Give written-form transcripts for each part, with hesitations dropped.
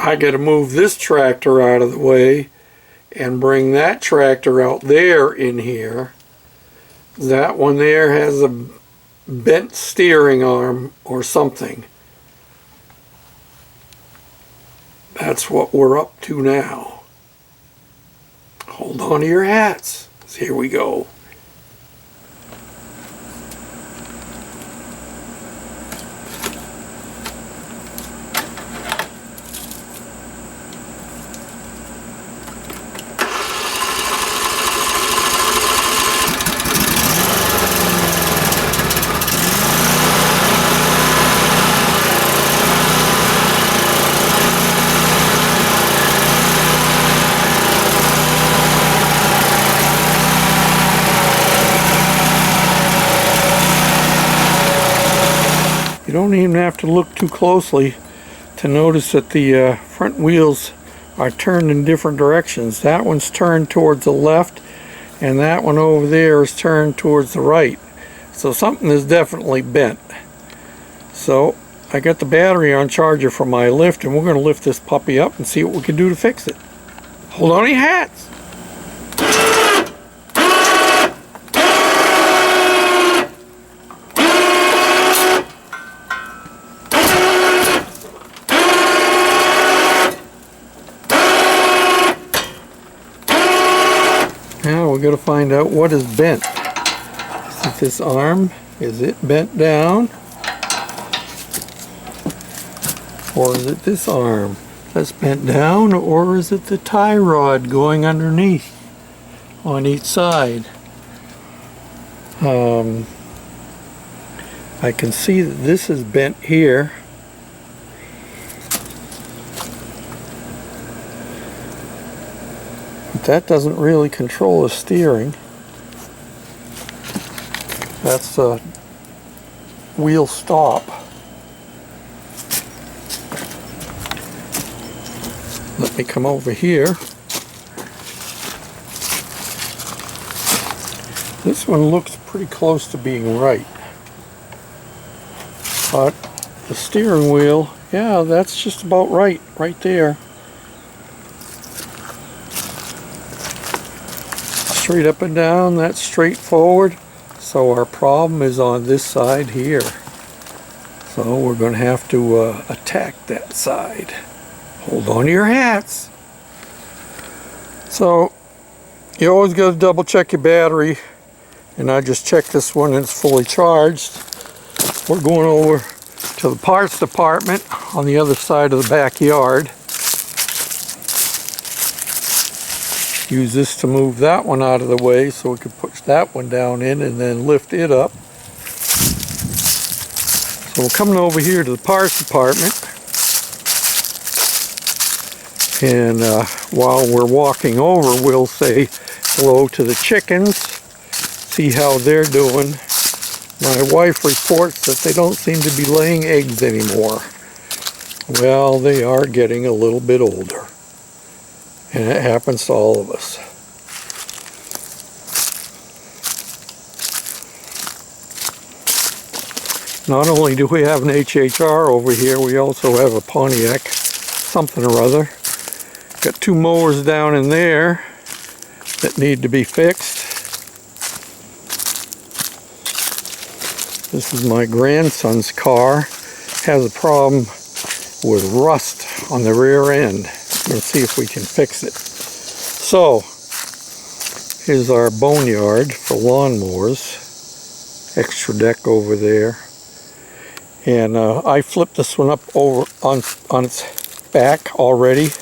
I got to move this tractor out of the way and bring that tractor out there in here. That one there has a bent steering arm or something. That's what we're up to now. Hold on to your hats. Here we go. You don't even have to look too closely to notice that the front wheels are turned in different directions. That one's turned towards the left and that one over there is turned towards the right. So something is definitely bent. So I got the battery on charger for my lift and we're going to lift this puppy up and see what we can do to fix it. Hold on to your hats. Now we're going to find out what is bent. Is it this arm? Is it bent down? Or is it this arm that's bent down? Or is it the tie rod going underneath on each side? I can see that this is bent here. That doesn't really control the steering. That's the wheel stop. Let me come over here. This one looks pretty close to being right. But the steering wheel, yeah, that's just about right there. Straight up and down, that's straightforward. So our problem is on this side here. So we're going to have to attack that side. Hold on to your hats. So you always got to double check your battery, and I just checked this one and it's fully charged. We're going over to the parts department on the other side of the backyard. Use this to move that one out of the way so we could push that one down in and then lift it up. So we're coming over here to the parts department, and while we're walking over we'll say hello to the chickens, see how they're doing. My wife reports that they don't seem to be laying eggs anymore. Well, they are getting a little bit older. And it happens to all of us. Not only do we have an HHR over here, we also have a Pontiac something or other. Got two mowers down in there that need to be fixed. This is my grandson's car. Has a problem with rust on the rear end. Let's see if we can fix it. So, here's our boneyard for lawnmowers. Extra deck over there. And I flipped this one up over on its back already.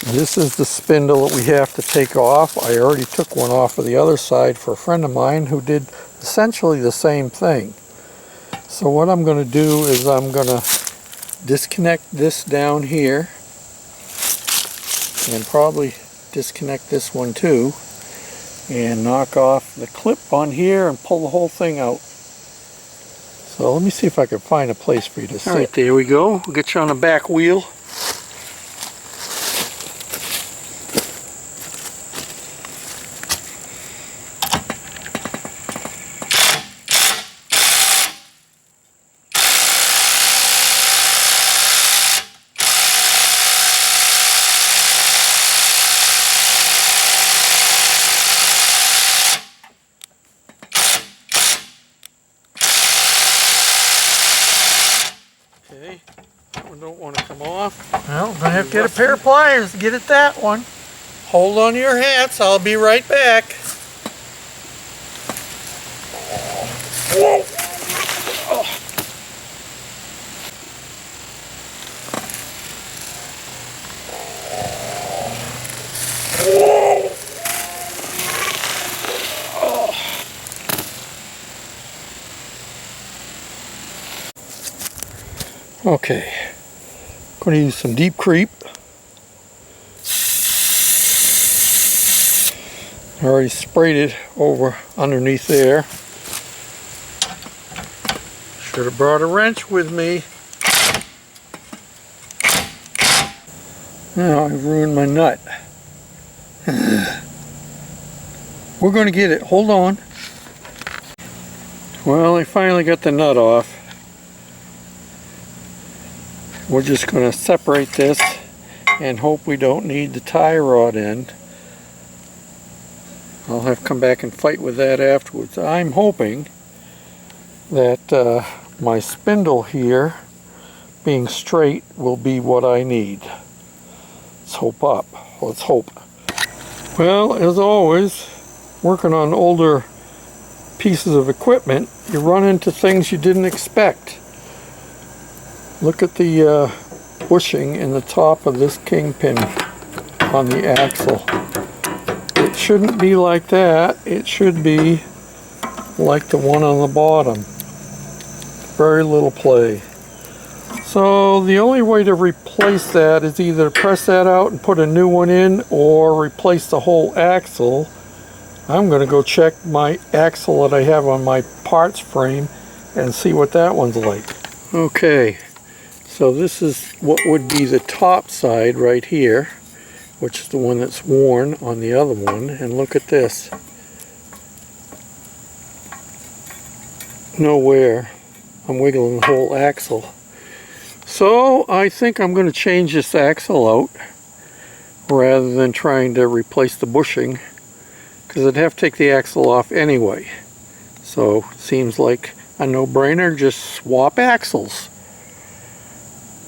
This is the spindle that we have to take off. I already took one off of the other side for a friend of mine who did essentially the same thing. So what I'm going to do is I'm going to disconnect this down here. And probably disconnect this one too, and knock off the clip on here and pull the whole thing out. So let me see if I can find a place for you to sit. All right, there we go. We'll get you on the back wheel. one don't want to come off. Well, we're gonna have to get a pair of pliers to get at that one. Hold on to your hats, I'll be right back. Okay, I'm going to use some deep creep. I already sprayed it over underneath there. Should have brought a wrench with me. Now I've ruined my nut. We're going to get it. Hold on. Well, I finally got the nut off. We're just going to separate this and hope we don't need the tie rod end. I'll have to come back and fight with that afterwards. I'm hoping that my spindle here being straight will be what I need. Let's hope up. Let's hope. Well, as always, working on older pieces of equipment, you run into things you didn't expect. Look at the bushing in the top of this kingpin on the axle. It shouldn't be like that. It should be like the one on the bottom. Very little play. So the only way to replace that is either press that out and put a new one in or replace the whole axle. I'm going to go check my axle that I have on my parts frame and see what that one's like. Okay. So this is what would be the top side right here, which is the one that's worn on the other one. And look at this. No wear. I'm wiggling the whole axle. So I think I'm going to change this axle out rather than trying to replace the bushing, because I'd have to take the axle off anyway. So it seems like a no-brainer, just swap axles.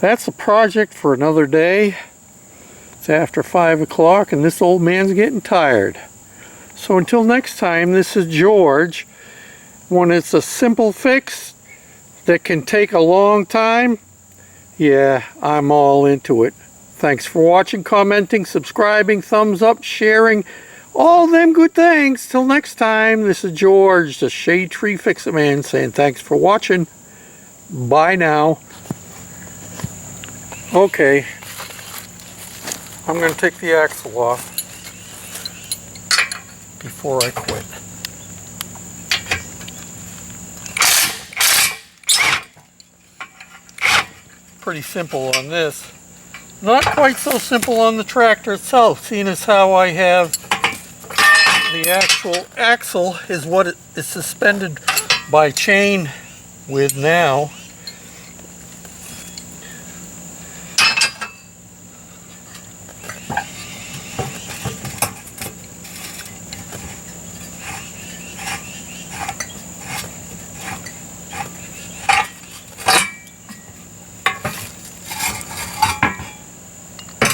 That's a project for another day. It's after 5 o'clock and this old man's getting tired. So until next time, this is George. When it's a simple fix that can take a long time, yeah, I'm all into it. Thanks for watching, commenting, subscribing, thumbs up, sharing, all them good things. Till next time, this is George, the Shade Tree Fix-It Man, saying thanks for watching. Bye now. Okay, I'm going to take the axle off before I quit. Pretty simple on this. Not quite so simple on the tractor itself, seeing as how I have the actual axle is what it is suspended by chain with now.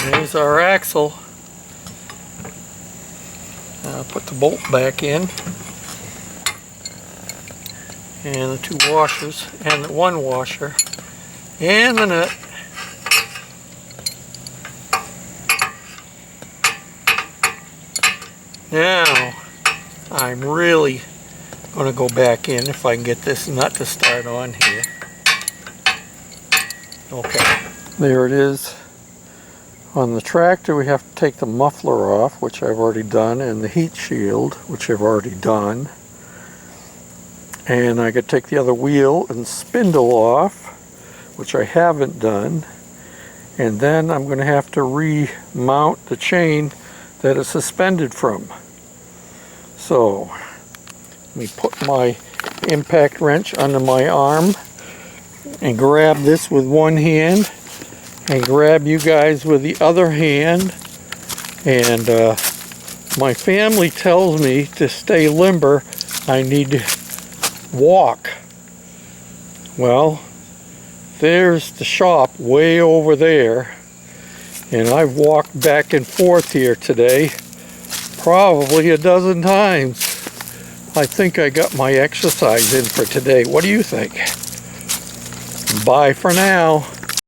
There's our axle. I'll put the bolt back in, and the two washers, and the one washer, and the nut. Now, I'm really going to go back in if I can get this nut to start on here. Okay, there it is. On the tractor, we have to take the muffler off, which I've already done, and the heat shield, which I've already done. And I could take the other wheel and spindle off, which I haven't done. And then I'm going to have to remount the chain that it's suspended from. So, let me put my impact wrench under my arm and grab this with one hand. And grab you guys with the other hand. And my family tells me to stay limber, I need to walk. Well, there's the shop way over there. And I've walked back and forth here today probably a dozen times. I think I got my exercise in for today. What do you think? Bye for now.